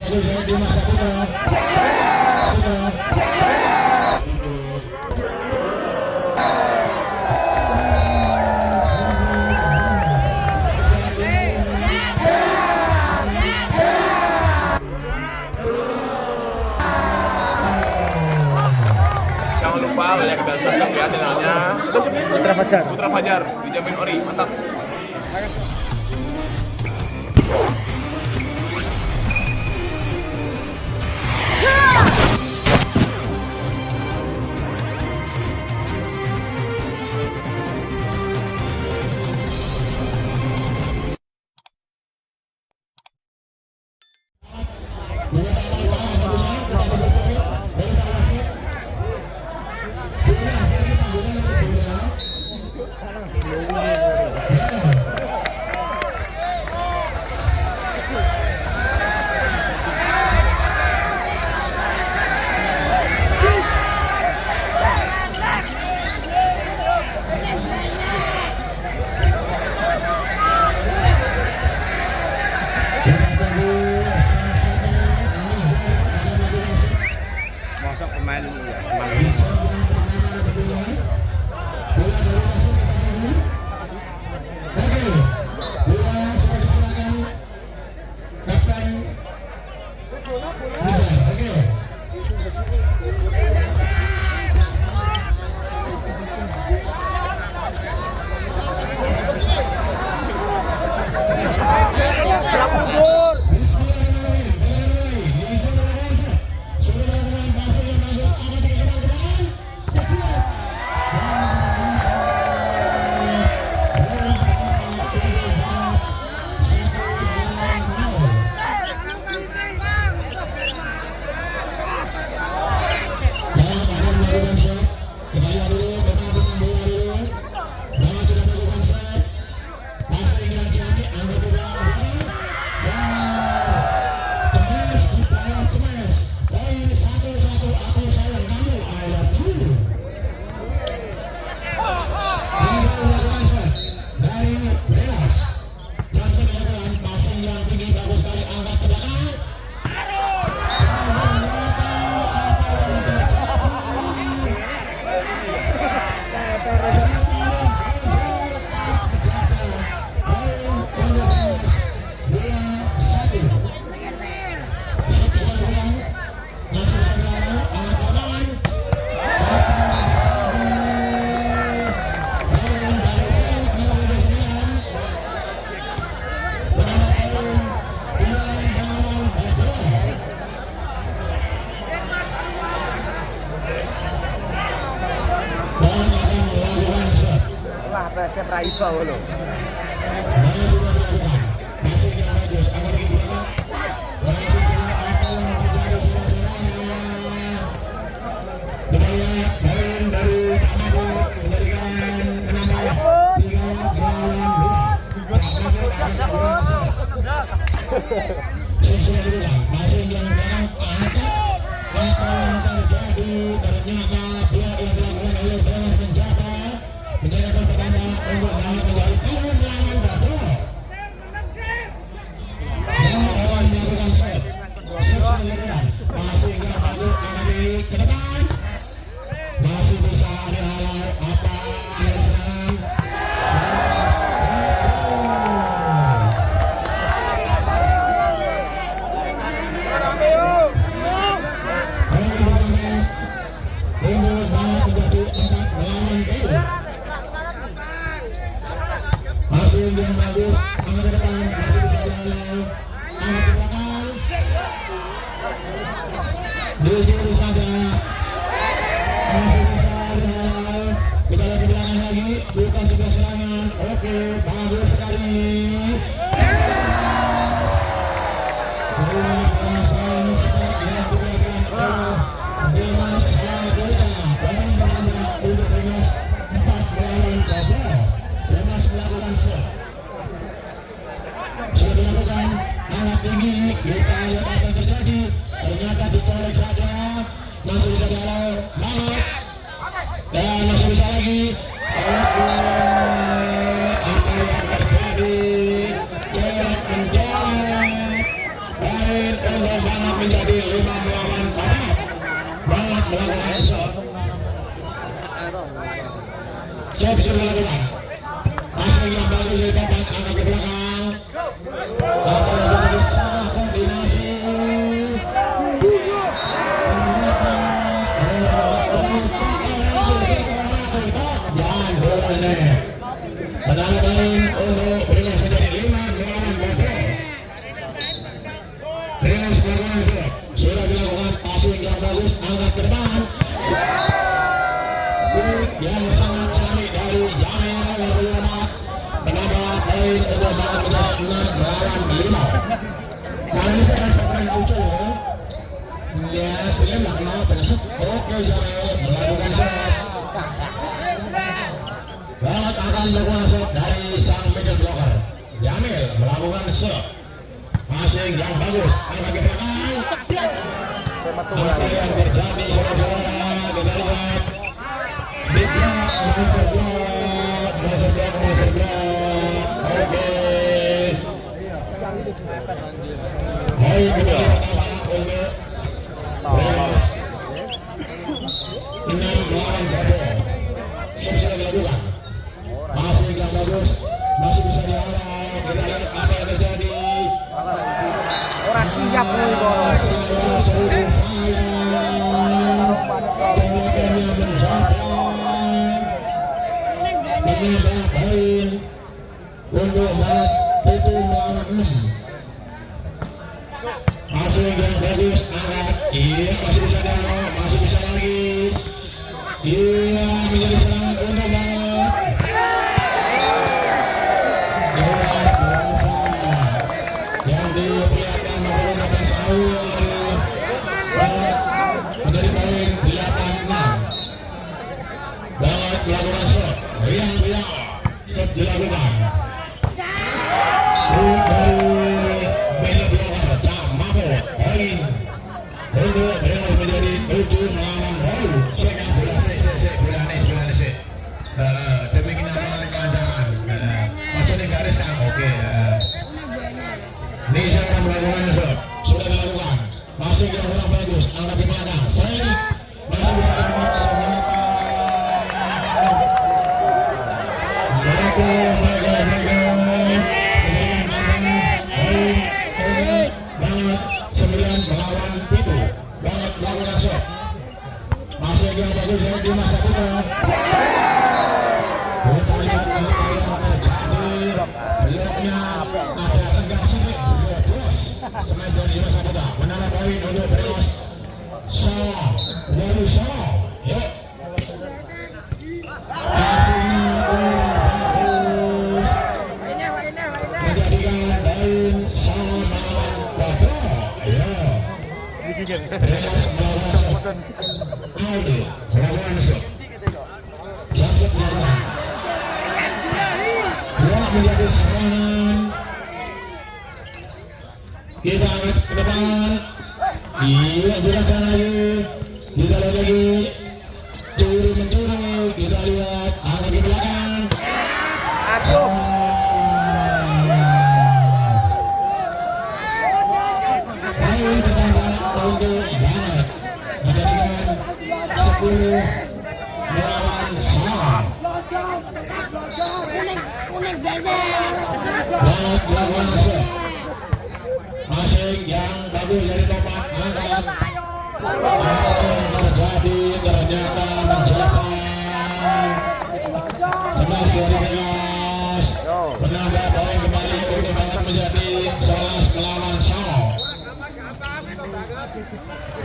Jangan lupa like dan subscribe ya channelnya Putra Fajar dijamin ori, mantap. Masuk pemain ya, Presep Raiso lo. Dulu saja masih bisa kita lihat ke belakang lagi, bukan sebuah serangan. Oke, bagus sekali. Sudah dilakukan alat tinggi, kita lihat apa yang terjadi. Ternyata dicolek saja, masih bisa dihalau, banget, dan masih bisa lagi. Oke, apa yang terjadi? Colek mencolek, main banget menjadi 5 melawan 4. Banget melakukan shot. Shot bisa dilakukan. Passing yang bagus dari Topan, angkat ke belakang. Salah koordinasi. Dan boleh. Menang main untuk Beringas menjadi 5 melawan 4. Beringas melakukan shot. Sudah dilakukan passing yang bagus, angkat ke depan. Yang sangat cantik dari Jamil Muhammad menambah poin untuk banget menjadi 6 melawan 5. Kali ini saya akan lucu. Ya, sebenarnya nggak mau penyesat. Oke, Jamil melakukan shot. Banget akan melakukan shot dari sang middle blocker. Jamil melakukan shot. Passing yang bagus, angkat ke belakang. Apa yang terjadi saudara-saudara, kita lihat. Big block, monster block. Oke. Baik, kita lihat untuk Beringas 6 melawan 4. Susah dilakukan. Masih yang bagus, masih bisa diarah. Kita lihat apa yang terjadi. Orang siap nih bos. Menambah poin untuk banget itu melawan 6. Masih yang bagus, angkat. Iya, masih bisa diarah, masih bisa lagi. Iya, menjadi serangan untuk banget. Luar biasa. Yang diperlihatkan menggunakan Saul banget menjadi poin 8-6. Banget melakukan shot. Riang-riang shot dilakukan. Dari middle blocker Camabot poin untuk Beringas menjadi 7 melawan 2. Sekarang bola bola sih. Demi kenyamanan kelancaran. Maksudnya garis kan oke. Nisa akan melakukan shot. Sudah dilakukan. Masih kurang bagus. Angkat di belakang. Baik. Masih bisa dilakukan. Banget 9 melawan 7. Banget melakukan shot. Masih yang bagus dari Dimas Saputra. Kita lihat apa yang terjadi. Bloknya ada tegang sedikit. Terus smash dari Dimas Saputra. Menambah poin untuk Beringas. Salah. Lalu salah. Yuk. Passingnya bagus. Menjadikan poin sama melawan 4. Ya. Beringas melakukan shot. Aldo melakukan shot. Jamset melakukan. Dua menjadi serangan. Kita angkat ke depan. Iya, bukan sana lagi. Kita lihat lagi. Curi mencuri. Kita lihat angkat ke belakang. Aduh. Poin pertama untuk banget menjadikan 10 melawan 9. Banget melakukan shot. Passing yang bagus dari Topan, angkat. Apa yang terjadi ternyata mencapai 11 dari Beringas. Menambah poin kembali untuk banget menjadi 11 melawan 9.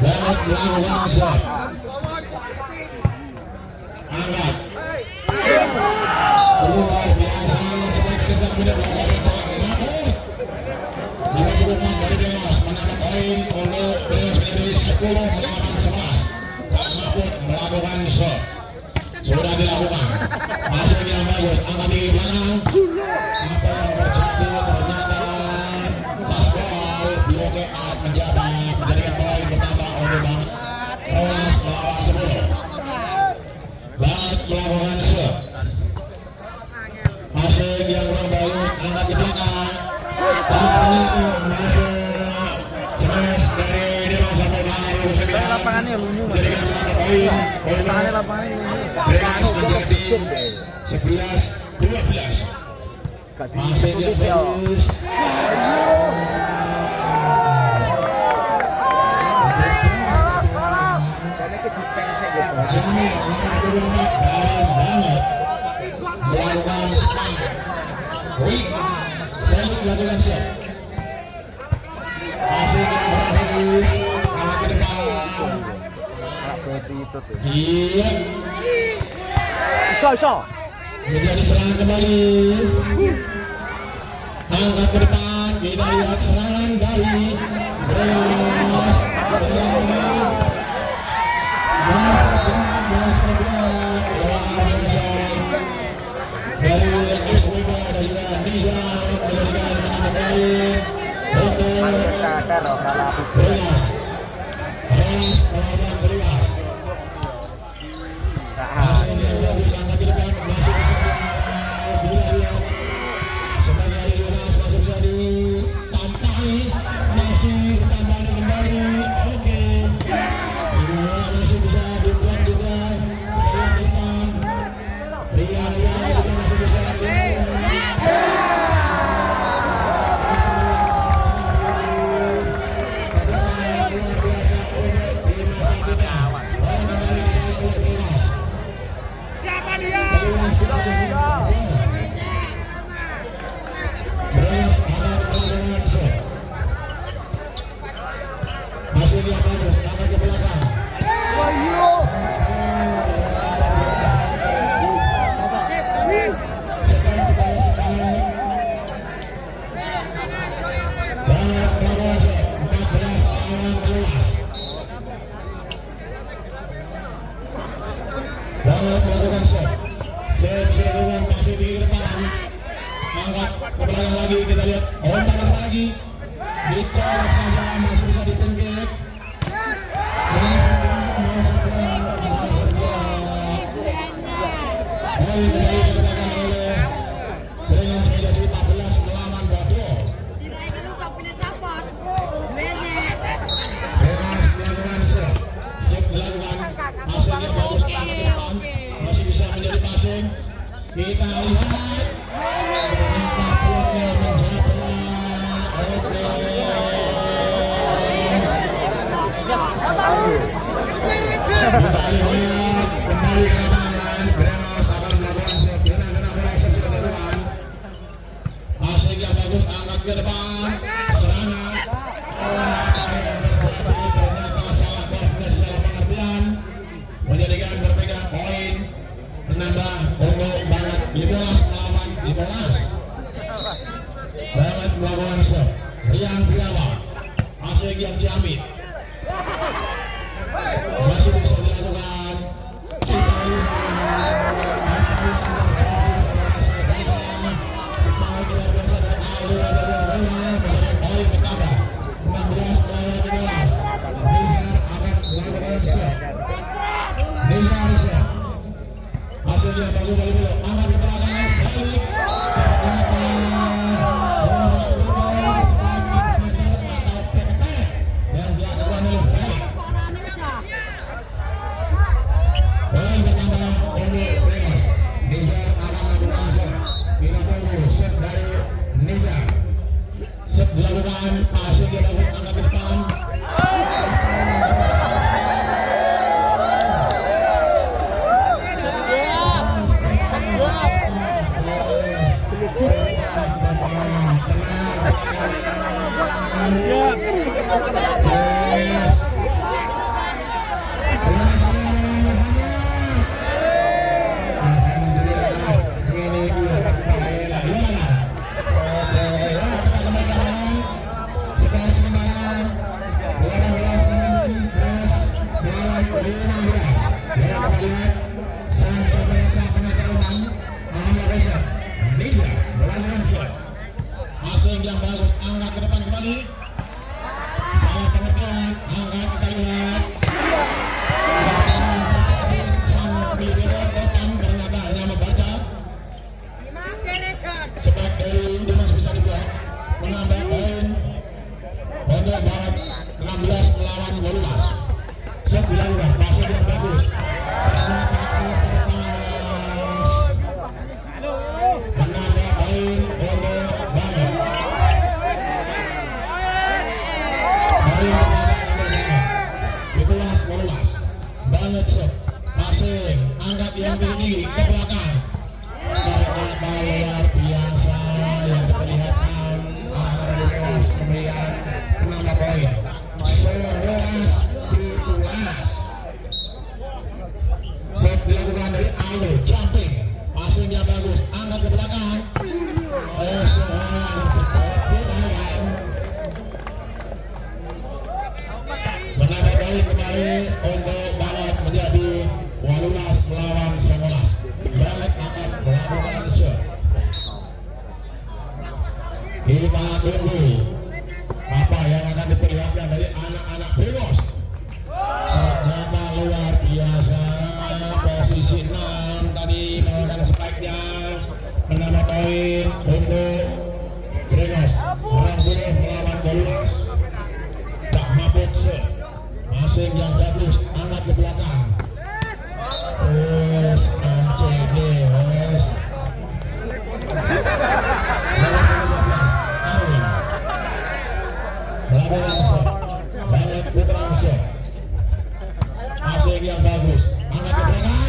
Banget melakukan shot. Angkat. Luar biasa. Sebagai kesan muda berlaku Camabot. 54 dari Beringas menambah poin untuk Beringas menjadi 10 melawan 11. Camabot melakukan shot. Sudah dilakukan. Passing yang bagus. Angkat di belakang. Apa yang terjadi ternyata Pascal Biokeat menjabat menjadikan poin pertama untuk banget. 11 melawan 10. Banget melakukan shot. Passing yang kurang bagus, angkat di belakang. Masuk smash dari Lapangannya lunyu mas. Tangannya lapangannya lunyu. Beres menjadi 11-12. Masih dia bagus. Jami melakukan spike. Wing Felix melakukan shot. Masih dia bagus. Alat ke depan. Iya. Bisa. Menjadi serangan kembali. Angkat ke depan. Kita lihat serangan dari Bros. Dari Iswida dan juga Niza memberikan kembali untuk Beras melawan Beras. Masih dia bagus angkat ke depan, masih bisa dilihat sebagai Beras masih bisa ditampani, masih ditampani kembali. Oke, masih bisa dibuat juga. Rian juga masih bisa Siapa dia? masih dia bagus, angkat ke belakang. Banget melakukan set dengan masih di depan, angkat ke belakang lagi, kita lihat umpan lagi, dicolok saja, masih bisa ditengkek, masuk dikatakan oleh Beras menjadi 14 melawan 20. Beras melakukan set dilakukan, hasilnya bagus, angkat ke depan, masih bisa menjadi passing. Kita lihat ternyata peluknya menjabat. Kembali ke lapangan, Beras akan melakukan set. Kena bola sudah dilakukan. Passing yang bagus, angkat ke depan, serangan. Ternyata salah koordinasi, salah pengertian, menjadikan berbeda poin, menambah untuk Banget 15 melawan 15. Banget melakukan set. Rian Priawa, Asik yang Ciamit, masih bisa dilakukan. Kita lihat apa yang terjadi saudara-saudara. Semangat luar biasa dari Aldo menjadi poin bertambah 16 melawan 15. Nizar akan melakukan set. Nizar set. Hasilnya bagus kali dulu. Angkat ke belakang. Felix. Yang dilakukan oleh Felix. Poin bertambah untuk Beras. Nizar akan melakukan set. Kita tunggu set dari Nizar. Set dilakukan. Hasilnya bagus. Angkat ke depan. Asing yang bagus, angkat ke depan kembali. Salah pengertian, angkat kita lihat. Sang pilihan datang ternyata hanya membaca. Sebab dari Dimas bisa dibuat menambah poin untuk Barat 16 melawan 12. Set dilakukan, pasang yang bagus. Menambah poin untuk Banget. Poin pertama 15. Banget set, passing, angkat yang tinggi ke belakang. Ternyata luar biasa yang diperlihatkan anak-anak Dewas memberikan penambah poin 11-17. Set dilakukan dari Aldo, jumping, passing yang bagus, angkat ke belakang. Menambah poin kembali untuk Banget menjadi 18-19. Banget akan melakukan shot. Kita tunggu apa yang akan diperlihatkan dari anak-anak Brewers. Ternyata luar biasa, posisi 6 tadi melakukan spike-nya, menambah poin untuk Brewers. 20 melawan 12. Tak mabuk shot, passing yang bagus, angkat ke belakang. Terus MCD wes. Banyak putra shot, passing yang bagus, angkat ke belakang.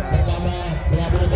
Pertama 23.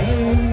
Boom.